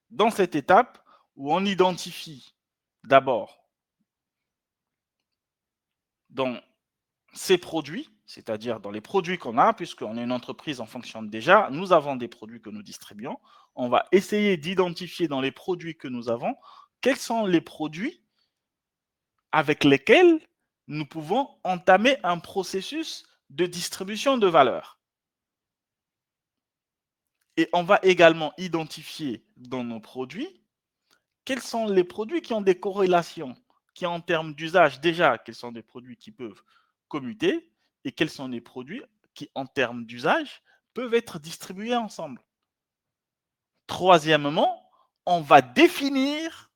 S1: dans cette étape où on identifie d'abord dans ces produits, c'est-à-dire dans les produits qu'on a, puisqu'on est une entreprise, on fonctionne déjà, nous avons des produits que nous distribuons, on va essayer d'identifier dans les produits que nous avons, quels sont les produits avec lesquels nous pouvons entamer un processus de distribution de valeur. Et on va également identifier dans nos produits quels sont les produits qui ont des corrélations, qui en termes d'usage, déjà, quels sont des produits qui peuvent commuter et quels sont les produits qui, en termes d'usage, peuvent être distribués ensemble. Troisièmement, on va définir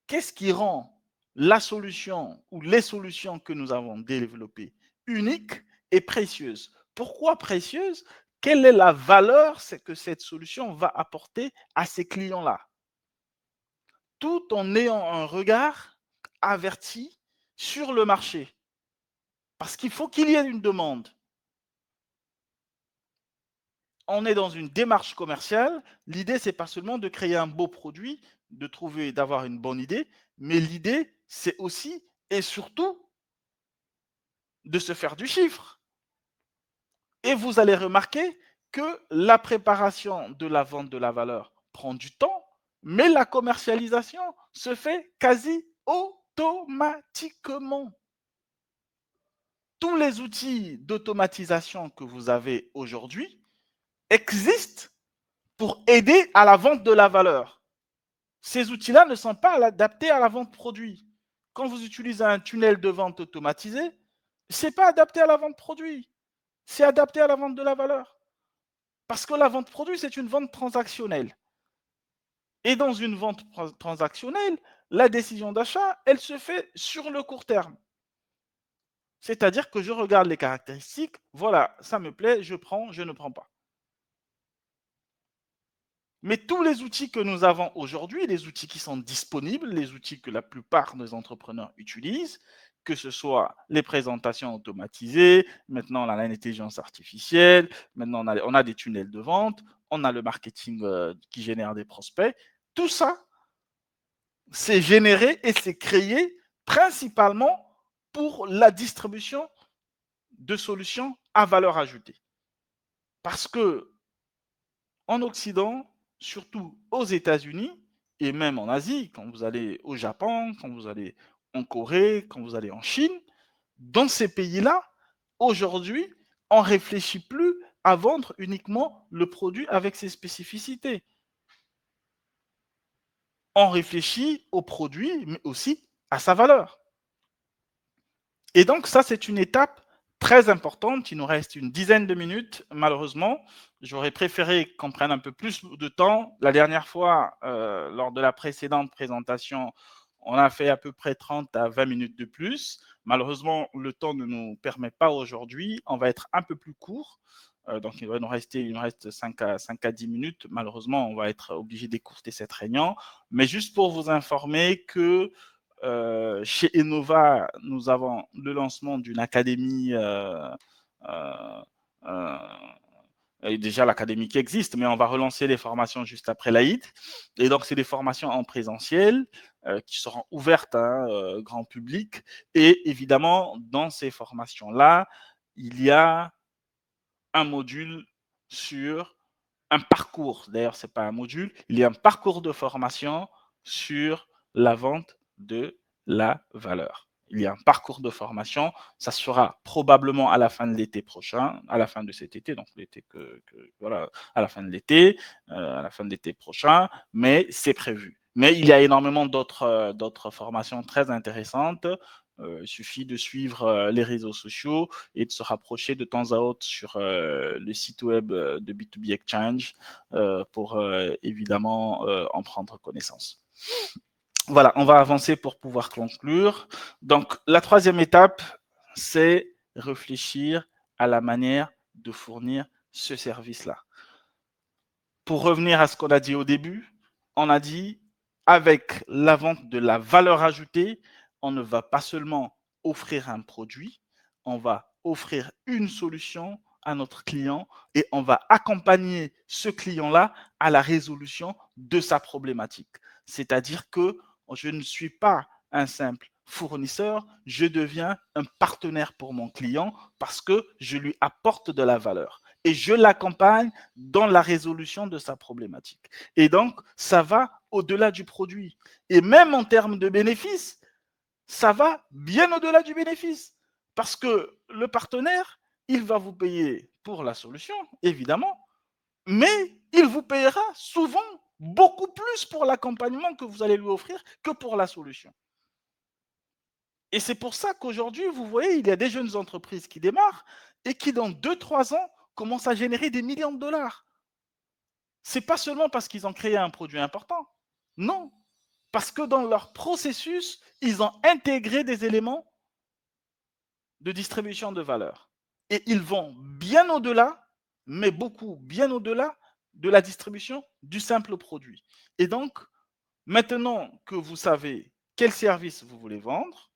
S1: qu'est-ce qui rend la solution ou les solutions que nous avons développées uniques et précieuses. Pourquoi précieuses? Quelle est la valeur que cette solution va apporter à ces clients-là? Tout en ayant un regard averti sur le marché. Parce qu'il faut qu'il y ait une demande. On est dans une démarche commerciale. L'idée, c'est pas seulement de créer un beau produit, de trouver, d'avoir une bonne idée, mais l'idée, c'est aussi et surtout de se faire du chiffre. Et vous allez remarquer que la préparation de la vente de la valeur prend du temps, mais la commercialisation se fait quasi automatiquement. Tous les outils d'automatisation que vous avez aujourd'hui existent pour aider à la vente de la valeur. Ces outils-là ne sont pas adaptés à la vente produit. Quand vous utilisez un tunnel de vente automatisé, ce n'est pas adapté à la vente produit, c'est adapté à la vente de la valeur. Parce que la vente produit, c'est une vente transactionnelle. Et dans une vente transactionnelle, la décision d'achat, elle se fait sur le court terme. C'est-à-dire que je regarde les caractéristiques, voilà, ça me plaît, je prends, je ne prends pas. Mais tous les outils que nous avons aujourd'hui, les outils qui sont disponibles, les outils que la plupart des entrepreneurs utilisent, que ce soit les présentations automatisées, maintenant on a l'intelligence artificielle, maintenant on a des tunnels de vente, on a le marketing qui génère des prospects, tout ça, c'est généré et c'est créé principalement pour la distribution de solutions à valeur ajoutée. Parce que en Occident, surtout aux États-Unis et même en Asie, quand vous allez au Japon, quand vous allez en Corée, quand vous allez en Chine, dans ces pays-là, aujourd'hui, on ne réfléchit plus à vendre uniquement le produit avec ses spécificités. On réfléchit au produit, mais aussi à sa valeur. Et donc, ça, c'est une étape très importante. Il nous reste une dizaine de minutes, malheureusement. J'aurais préféré qu'on prenne un peu plus de temps. La dernière fois, lors de la précédente présentation, on a fait à peu près 30 à 20 minutes de plus. Malheureusement, le temps ne nous permet pas aujourd'hui. On va être un peu plus court. Donc, il nous reste 5 à 10 minutes. Malheureusement, on va être obligé d'écourter cette réunion. Mais juste pour vous informer que chez Enova, nous avons le lancement d'une académie, euh, euh, et déjà l'académie qui existe, mais on va relancer les formations juste après l'Aïd. Et donc, c'est des formations en présentiel qui seront ouvertes à grand public. Et évidemment, dans ces formations-là, il y a un module sur un parcours. D'ailleurs, ce n'est pas un module, il y a un parcours de formation sur la vente de la valeur. Il y a un parcours de formation, ça sera probablement à la fin de l'été prochain, à la fin de cet été, donc l'été voilà, à la fin de l'été, à la fin de l'été prochain, mais c'est prévu. Mais il y a énormément d'autres formations très intéressantes. Il suffit de suivre les réseaux sociaux et de se rapprocher de temps à autre sur le site web de B2B Exchange pour évidemment en prendre connaissance. Voilà, on va avancer pour pouvoir conclure. Donc, la troisième étape, c'est réfléchir à la manière de fournir ce service-là. Pour revenir à ce qu'on a dit au début, on a dit, avec la vente de la valeur ajoutée, on ne va pas seulement offrir un produit, on va offrir une solution à notre client et on va accompagner ce client-là à la résolution de sa problématique. C'est-à-dire que je ne suis pas un simple fournisseur, je deviens un partenaire pour mon client parce que je lui apporte de la valeur et je l'accompagne dans la résolution de sa problématique. Et donc, ça va au-delà du produit. Et même en termes de bénéfices, ça va bien au-delà du bénéfice. Parce que le partenaire, il va vous payer pour la solution, évidemment, mais il vous payera souvent beaucoup plus pour l'accompagnement que vous allez lui offrir que pour la solution. Et c'est pour ça qu'aujourd'hui, vous voyez, il y a des jeunes entreprises qui démarrent et qui, dans 2-3 ans, commencent à générer des millions de dollars. C'est pas seulement parce qu'ils ont créé un produit important. Non, parce que dans leur processus, ils ont intégré des éléments de distribution de valeur. Et ils vont bien au-delà, mais beaucoup bien au-delà de la distribution du simple produit. Et donc, maintenant que vous savez quel service vous voulez vendre,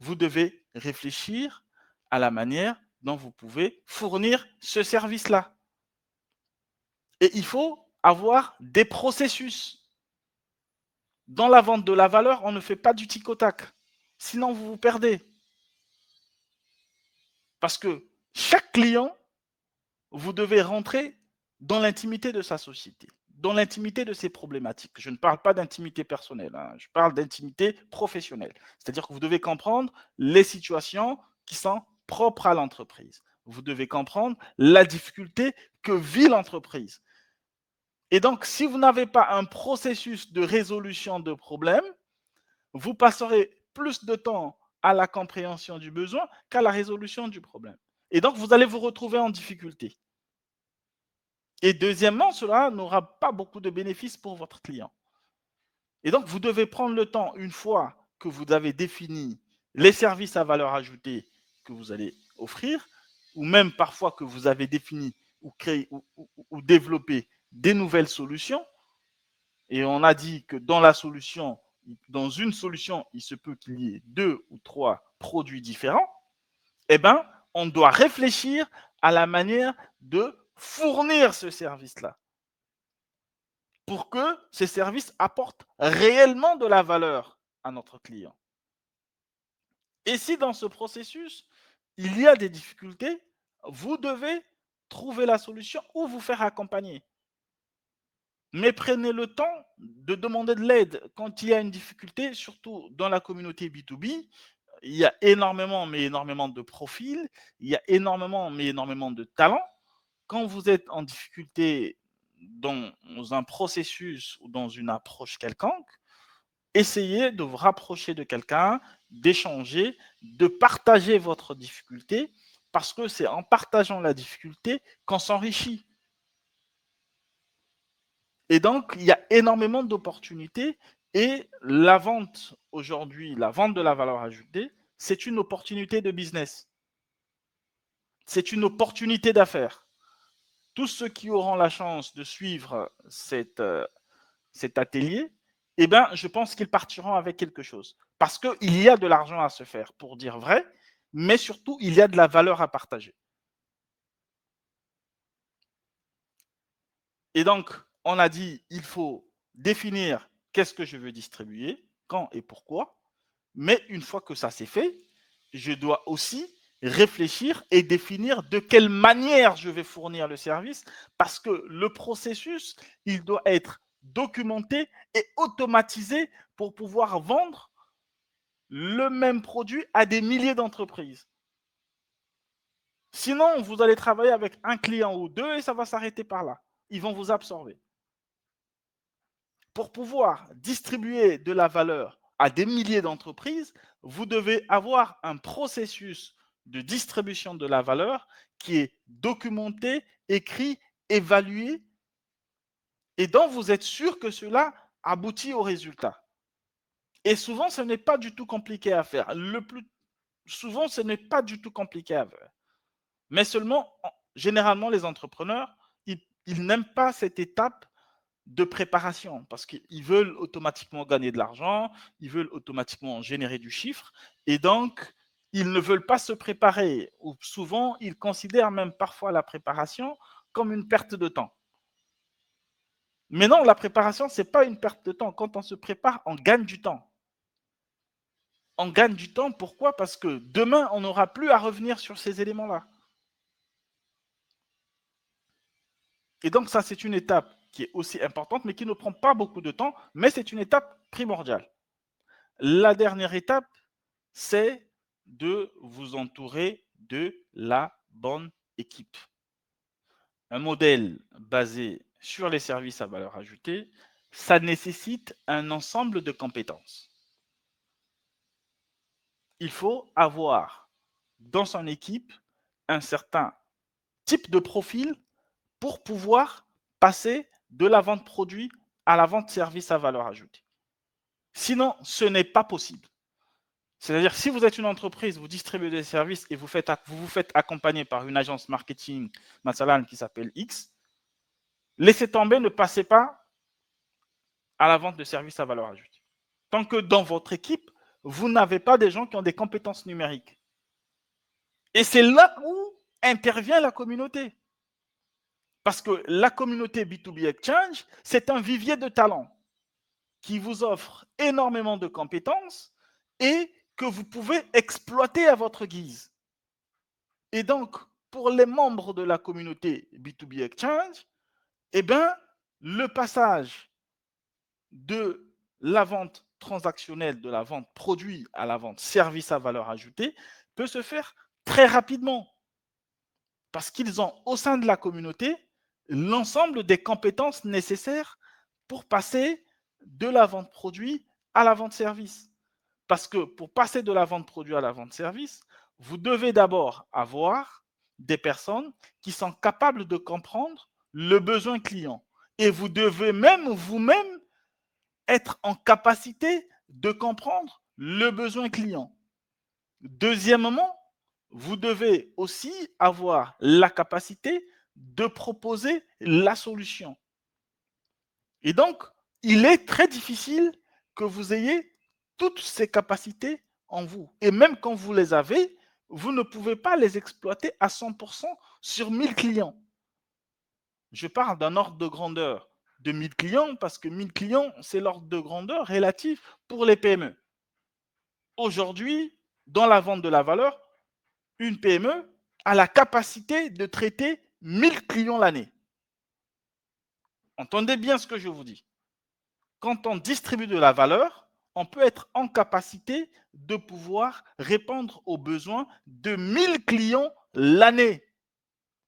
S1: vous devez réfléchir à la manière dont vous pouvez fournir ce service-là. Et il faut avoir des processus. Dans la vente de la valeur, on ne fait pas du tic au tac. Sinon, vous vous perdez. Parce que chaque client, vous devez rentrer dans l'intimité de sa société, dans l'intimité de ses problématiques. Je ne parle pas d'intimité personnelle, hein, je parle d'intimité professionnelle. C'est-à-dire que vous devez comprendre les situations qui sont propres à l'entreprise. Vous devez comprendre la difficulté que vit l'entreprise. Et donc, si vous n'avez pas un processus de résolution de problèmes, vous passerez plus de temps à la compréhension du besoin qu'à la résolution du problème. Et donc, vous allez vous retrouver en difficulté. Et deuxièmement, cela n'aura pas beaucoup de bénéfices pour votre client. Et donc, vous devez prendre le temps, une fois que vous avez défini les services à valeur ajoutée que vous allez offrir, ou même parfois que vous avez défini ou créé ou développé des nouvelles solutions. Et on a dit que dans une solution, il se peut qu'il y ait 2 ou 3 produits différents. Eh bien, on doit réfléchir à la manière de fournir ce service-là pour que ces services apportent réellement de la valeur à notre client. Et si dans ce processus, il y a des difficultés, vous devez trouver la solution ou vous faire accompagner. Mais prenez le temps de demander de l'aide quand il y a une difficulté, surtout dans la communauté B2B. Il y a énormément, mais énormément de profils, il y a énormément, mais énormément de talents. Quand vous êtes en difficulté dans un processus ou dans une approche quelconque, essayez de vous rapprocher de quelqu'un, d'échanger, de partager votre difficulté, parce que c'est en partageant la difficulté qu'on s'enrichit. Et donc, il y a énormément d'opportunités et la vente aujourd'hui, la vente de la valeur ajoutée, c'est une opportunité de business. C'est une opportunité d'affaires. Tous ceux qui auront la chance de suivre cet atelier, eh ben, je pense qu'ils partiront avec quelque chose. Parce qu'il y a de l'argent à se faire, pour dire vrai, mais surtout, il y a de la valeur à partager. Et donc, on a dit, il faut définir qu'est-ce que je veux distribuer, quand et pourquoi. Mais une fois que ça c'est fait, je dois aussi réfléchir et définir de quelle manière je vais fournir le service, parce que le processus, il doit être documenté et automatisé pour pouvoir vendre le même produit à des milliers d'entreprises. Sinon, vous allez travailler avec un client ou deux et ça va s'arrêter par là. Ils vont vous absorber. Pour pouvoir distribuer de la valeur à des milliers d'entreprises, vous devez avoir un processus de distribution de la valeur qui est documenté, écrit, évalué et dont vous êtes sûr que cela aboutit au résultat. Et souvent, ce n'est pas du tout compliqué à faire. Souvent, ce n'est pas du tout compliqué à faire. Mais seulement, généralement, les entrepreneurs, ils n'aiment pas cette étape de préparation parce qu'ils veulent automatiquement gagner de l'argent, ils veulent automatiquement générer du chiffre et donc ils ne veulent pas se préparer ou souvent ils considèrent même parfois la préparation comme une perte de temps. Mais non, la préparation, ce n'est pas une perte de temps. Quand on se prépare, on gagne du temps. On gagne du temps, pourquoi? Parce que demain, on n'aura plus à revenir sur ces éléments-là. Et donc ça, c'est une étape qui est aussi importante, mais qui ne prend pas beaucoup de temps, mais c'est une étape primordiale. La dernière étape, c'est de vous entourer de la bonne équipe. Un modèle basé sur les services à valeur ajoutée, ça nécessite un ensemble de compétences. Il faut avoir dans son équipe un certain type de profil pour pouvoir passer de la vente produit à la vente service à valeur ajoutée. Sinon, ce n'est pas possible. C'est-à-dire, si vous êtes une entreprise, vous distribuez des services et vous vous faites accompagner par une agence marketing, Matsalan, qui s'appelle X, laissez tomber, ne passez pas à la vente de services à valeur ajoutée. Tant que dans votre équipe, vous n'avez pas des gens qui ont des compétences numériques. Et c'est là où intervient la communauté. Parce que la communauté B2B Exchange, c'est un vivier de talents qui vous offre énormément de compétences et que vous pouvez exploiter à votre guise. Et donc, pour les membres de la communauté B2B Exchange, eh bien, le passage de la vente transactionnelle, de la vente produit à la vente service à valeur ajoutée peut se faire très rapidement. Parce qu'ils ont au sein de la communauté l'ensemble des compétences nécessaires pour passer de la vente produit à la vente service. Parce que pour passer de la vente produit à la vente service, vous devez d'abord avoir des personnes qui sont capables de comprendre le besoin client. Et vous devez même vous-même être en capacité de comprendre le besoin client. Deuxièmement, vous devez aussi avoir la capacité de proposer la solution. Et donc, il est très difficile que vous ayez toutes ces capacités en vous. Et même quand vous les avez, vous ne pouvez pas les exploiter à 100% sur 1000 clients. Je parle d'un ordre de grandeur de 1000 clients parce que 1000 clients, c'est l'ordre de grandeur relatif pour les PME. Aujourd'hui, dans la vente de la valeur, une PME a la capacité de traiter 1000 clients l'année. Entendez bien ce que je vous dis. Quand on distribue de la valeur, on peut être en capacité de pouvoir répondre aux besoins de 1000 clients l'année.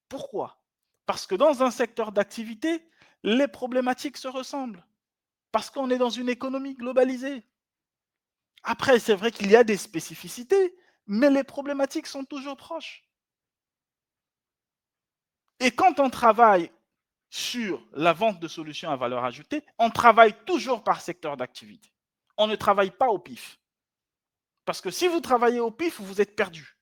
S1: Pourquoi? Parce que dans un secteur d'activité, les problématiques se ressemblent. Parce qu'on est dans une économie globalisée. Après, c'est vrai qu'il y a des spécificités, mais les problématiques sont toujours proches. Et quand on travaille sur la vente de solutions à valeur ajoutée, on travaille toujours par secteur d'activité. On ne travaille pas au pif. Parce que si vous travaillez au pif, vous êtes perdu.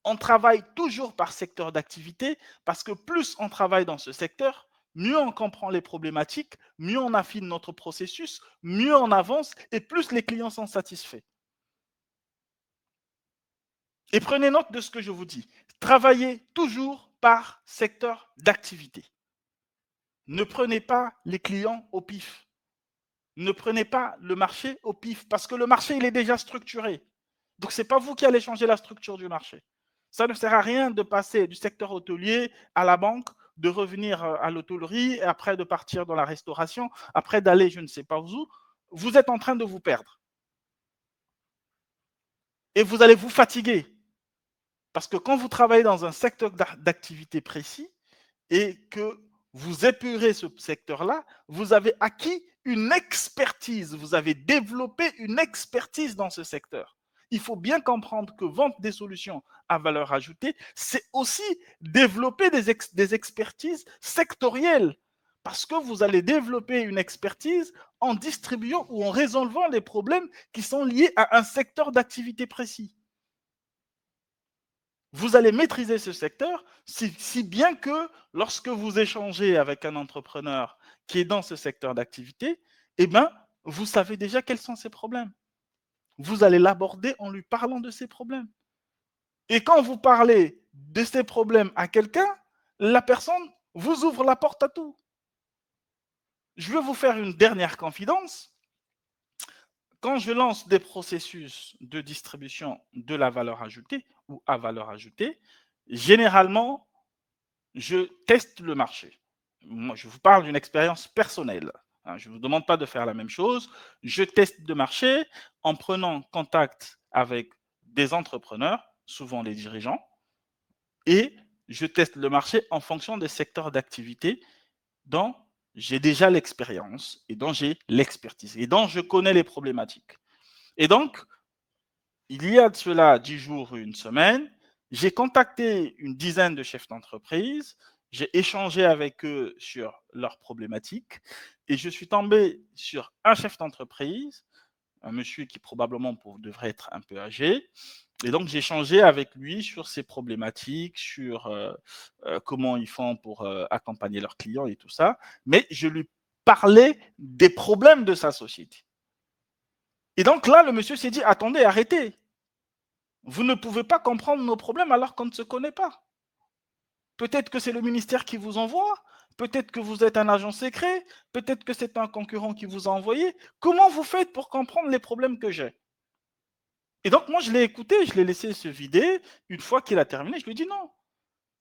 S1: On travaille toujours par secteur d'activité parce que plus on travaille dans ce secteur, mieux on comprend les problématiques, mieux on affine notre processus, mieux on avance et plus les clients sont satisfaits. Et prenez note de ce que je vous dis. Travaillez toujours par secteur d'activité. Ne prenez pas les clients au pif. Ne prenez pas le marché au pif parce que le marché, il est déjà structuré. Donc, ce n'est pas vous qui allez changer la structure du marché. Ça ne sert à rien de passer du secteur hôtelier à la banque, de revenir à l'hôtellerie, et après de partir dans la restauration, après d'aller je ne sais pas où. Vous êtes en train de vous perdre. Et vous allez vous fatiguer. Parce que quand vous travaillez dans un secteur d'activité précis et que vous épurez ce secteur-là, vous avez acquis une expertise, vous avez développé une expertise dans ce secteur. Il faut bien comprendre que vendre des solutions à valeur ajoutée, c'est aussi développer des expertises sectorielles. Parce que vous allez développer une expertise en distribuant ou en résolvant les problèmes qui sont liés à un secteur d'activité précis. Vous allez maîtriser ce secteur si bien que lorsque vous échangez avec un entrepreneur qui est dans ce secteur d'activité, eh ben, vous savez déjà quels sont ses problèmes. Vous allez l'aborder en lui parlant de ses problèmes. Et quand vous parlez de ces problèmes à quelqu'un, la personne vous ouvre la porte à tout. Je vais vous faire une dernière confidence. Quand je lance des processus de distribution de la valeur ajoutée ou à valeur ajoutée, généralement, je teste le marché. Moi, je vous parle d'une expérience personnelle. Je ne vous demande pas de faire la même chose. Je teste le marché en prenant contact avec des entrepreneurs, souvent les dirigeants, et je teste le marché en fonction des secteurs d'activité dont j'ai déjà l'expérience et dont j'ai l'expertise et dont je connais les problématiques. Et donc, il y a de cela 10 jours, une semaine, j'ai contacté une dizaine de chefs d'entreprise, j'ai échangé avec eux sur leurs problématiques et je suis tombé sur un chef d'entreprise, un monsieur qui probablement devrait être un peu âgé. Et donc, j'ai échangé avec lui sur ses problématiques, sur comment ils font pour accompagner leurs clients et tout ça. Mais je lui parlais des problèmes de sa société. Et donc là, le monsieur s'est dit, attendez, arrêtez. Vous ne pouvez pas comprendre nos problèmes alors qu'on ne se connaît pas. Peut-être que c'est le ministère qui vous envoie, peut-être que vous êtes un agent secret, peut-être que c'est un concurrent qui vous a envoyé. Comment vous faites pour comprendre les problèmes que j'ai? Et donc, moi, je l'ai écouté, je l'ai laissé se vider. Une fois qu'il a terminé, je lui ai dit non.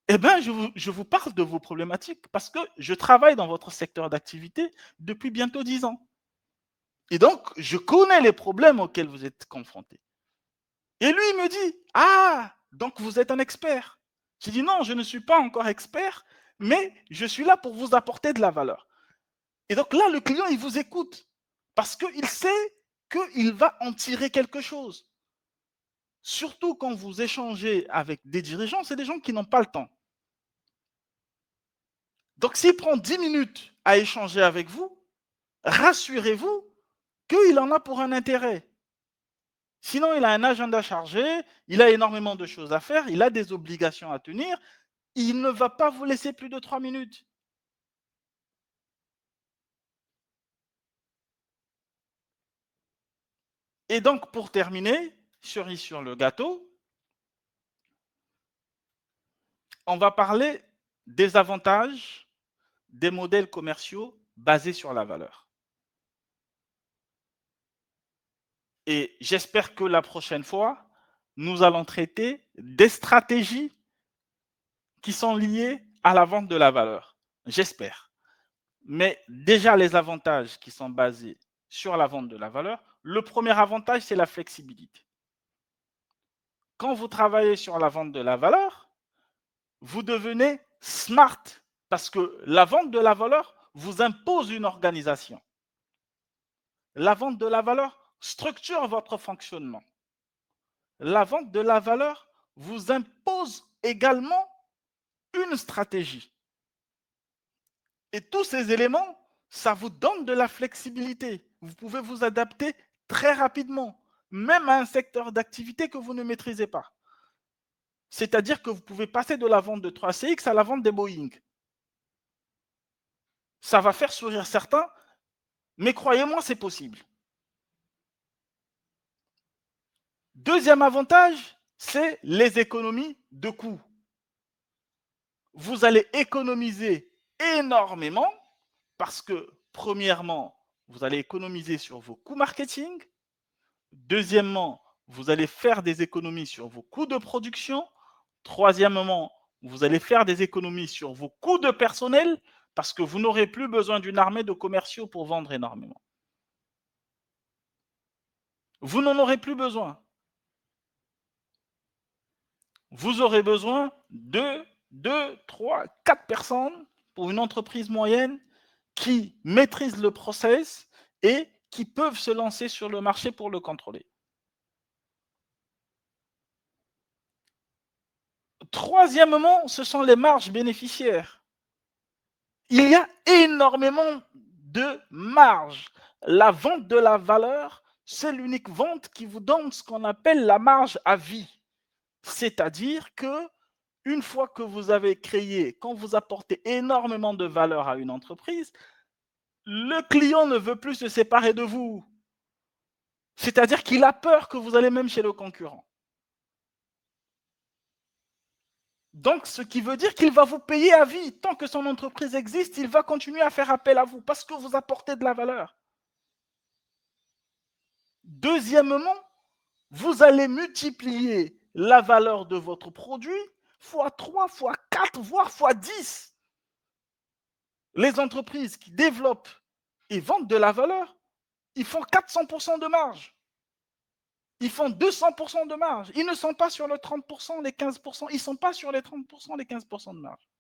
S1: Eh bien, je vous parle de vos problématiques parce que je travaille dans votre secteur d'activité depuis bientôt 10 ans. Et donc, je connais les problèmes auxquels vous êtes confrontés. Et lui, il me dit, ah, donc vous êtes un expert. J'ai dit, non, je ne suis pas encore expert, mais je suis là pour vous apporter de la valeur. Et donc là, le client, il vous écoute parce qu'il sait qu'il va en tirer quelque chose. Surtout quand vous échangez avec des dirigeants, c'est des gens qui n'ont pas le temps. Donc s'il prend 10 minutes à échanger avec vous, rassurez-vous qu'il en a pour un intérêt. Sinon, il a un agenda chargé, il a énormément de choses à faire, il a des obligations à tenir, il ne va pas vous laisser plus de 3 minutes. Et donc, pour terminer, cerise sur le gâteau, on va parler des avantages des modèles commerciaux basés sur la valeur. Et j'espère que la prochaine fois, nous allons traiter des stratégies qui sont liées à la vente de la valeur. J'espère. Mais déjà, les avantages qui sont basés sur la vente de la valeur, le premier avantage, c'est la flexibilité. Quand vous travaillez sur la vente de la valeur, vous devenez smart parce que la vente de la valeur vous impose une organisation. La vente de la valeur structure votre fonctionnement. La vente de la valeur vous impose également une stratégie. Et tous ces éléments, ça vous donne de la flexibilité. Vous pouvez vous adapter très rapidement, même à un secteur d'activité que vous ne maîtrisez pas. C'est-à-dire que vous pouvez passer de la vente de 3CX à la vente des Boeing. Ça va faire sourire certains, mais croyez-moi, c'est possible. Deuxième avantage, c'est les économies de coûts. Vous allez économiser énormément parce que, premièrement, vous allez économiser sur vos coûts marketing. Deuxièmement, vous allez faire des économies sur vos coûts de production. Troisièmement, vous allez faire des économies sur vos coûts de personnel parce que vous n'aurez plus besoin d'une armée de commerciaux pour vendre énormément. Vous n'en aurez plus besoin. Vous aurez besoin de 2, 3, 4 personnes pour une entreprise moyenne qui maîtrisent le process et qui peuvent se lancer sur le marché pour le contrôler. Troisièmement, ce sont les marges bénéficiaires. Il y a énormément de marge. La vente de la valeur, c'est l'unique vente qui vous donne ce qu'on appelle la marge à vie. C'est-à-dire que une fois que vous avez créé, quand vous apportez énormément de valeur à une entreprise, le client ne veut plus se séparer de vous. C'est-à-dire qu'il a peur que vous allez même chez le concurrent. Donc, ce qui veut dire qu'il va vous payer à vie. Tant que son entreprise existe, il va continuer à faire appel à vous parce que vous apportez de la valeur. Deuxièmement, vous allez multiplier la valeur de votre produit fois 3, fois 4, voire fois 10. Les entreprises qui développent et vendent de la valeur, ils font 400% de marge. Ils font 200% de marge. Ils ne sont pas sur le 30%, les 15%. Ils ne sont pas sur les 30%, les 15% de marge.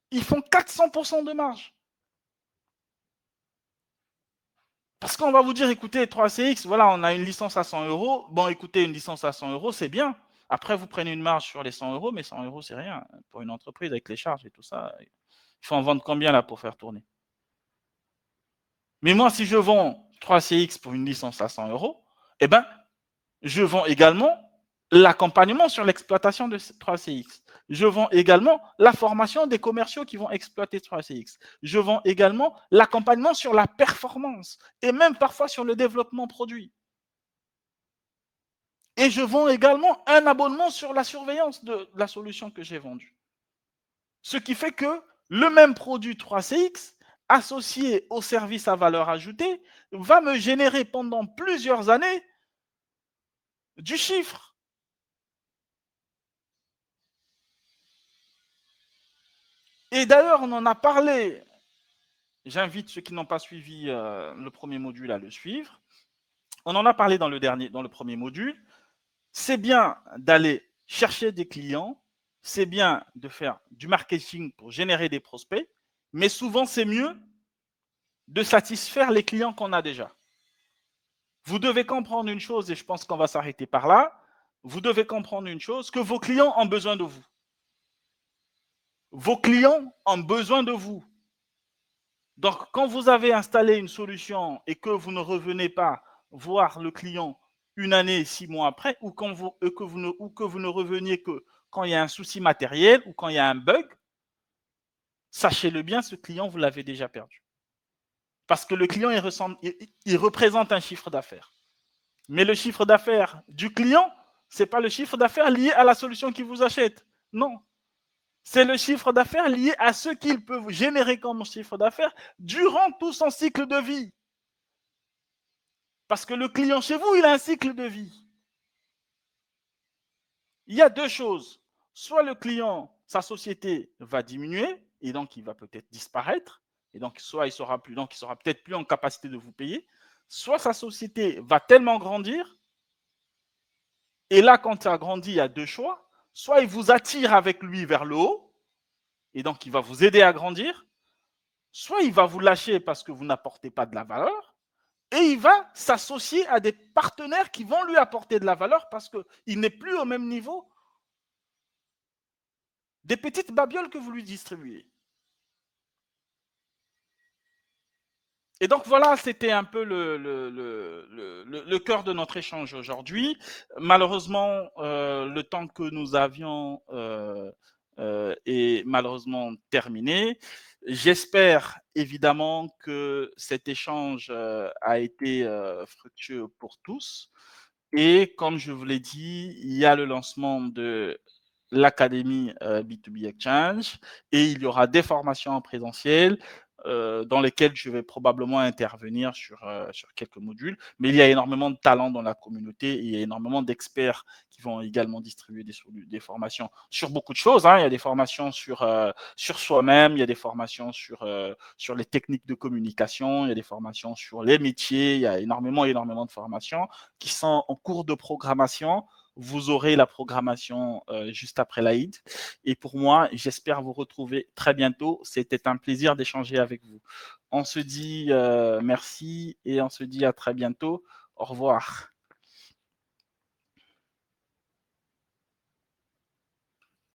S1: Ils font 400% de marge. Parce qu'on va vous dire, écoutez, 3CX, voilà, on a une licence à 100 euros. Bon, écoutez, une licence à 100 euros, c'est bien. Après, vous prenez une marge sur les 100 euros, mais 100 euros, c'est rien. Pour une entreprise avec les charges et tout ça, il faut en vendre combien là pour faire tourner? Mais moi, si je vends 3CX pour une licence à 100 euros, eh ben, je vends également l'accompagnement sur l'exploitation de 3CX. Je vends également la formation des commerciaux qui vont exploiter 3CX. Je vends également l'accompagnement sur la performance et même parfois sur le développement produit. Et je vends également un abonnement sur la surveillance de la solution que j'ai vendue. Ce qui fait que le même produit 3CX associé au service à valeur ajoutée va me générer pendant plusieurs années du chiffre. Et d'ailleurs, on en a parlé. J'invite ceux qui n'ont pas suivi le premier module à le suivre. On en a parlé dans le premier module. C'est bien d'aller chercher des clients, c'est bien de faire du marketing pour générer des prospects, mais souvent c'est mieux de satisfaire les clients qu'on a déjà. Vous devez comprendre une chose, et je pense qu'on va s'arrêter par là. Vous devez comprendre une chose, que vos clients ont besoin de vous. Vos clients ont besoin de vous. Donc, quand vous avez installé une solution et que vous ne revenez pas voir le client une année, 6 mois après, ou, ou que vous ne reveniez que quand il y a un souci matériel ou quand il y a un bug, sachez-le bien, ce client, vous l'avez déjà perdu. Parce que le client, il représente un chiffre d'affaires. Mais le chiffre d'affaires du client, ce n'est pas le chiffre d'affaires lié à la solution qu'il vous achète. Non. C'est le chiffre d'affaires lié à ce qu'il peut vous générer comme chiffre d'affaires durant tout son cycle de vie. Parce que le client chez vous, il a un cycle de vie. Il y a deux choses. Soit le client, sa société va diminuer et donc il va peut-être disparaître et donc soit il sera peut-être plus en capacité de vous payer. Soit sa société va tellement grandir et là, quand ça grandit, il y a deux choix. Soit il vous attire avec lui vers le haut et donc il va vous aider à grandir. Soit il va vous lâcher parce que vous n'apportez pas de la valeur et il va s'associer à des partenaires qui vont lui apporter de la valeur parce qu'il n'est plus au même niveau des petites babioles que vous lui distribuez. Et donc voilà, c'était un peu le cœur de notre échange aujourd'hui. Malheureusement, le temps que nous avions est malheureusement terminé. J'espère évidemment que cet échange a été fructueux pour tous. Et comme je vous l'ai dit, il y a le lancement de l'académie B2B Exchange et il y aura des formations en présentiel dans lesquelles je vais probablement intervenir sur quelques modules. Mais il y a énormément de talents dans la communauté et il y a énormément d'experts qui vont également distribuer des formations sur beaucoup de choses. Hein. Il y a des formations sur soi-même, il y a des formations sur les techniques de communication, il y a des formations sur les métiers, il y a énormément de formations qui sont en cours de programmation. Vous aurez la programmation juste après l'Aïd. Et pour moi, j'espère vous retrouver très bientôt. C'était un plaisir d'échanger avec vous. On se dit merci et on se dit à très bientôt. Au revoir.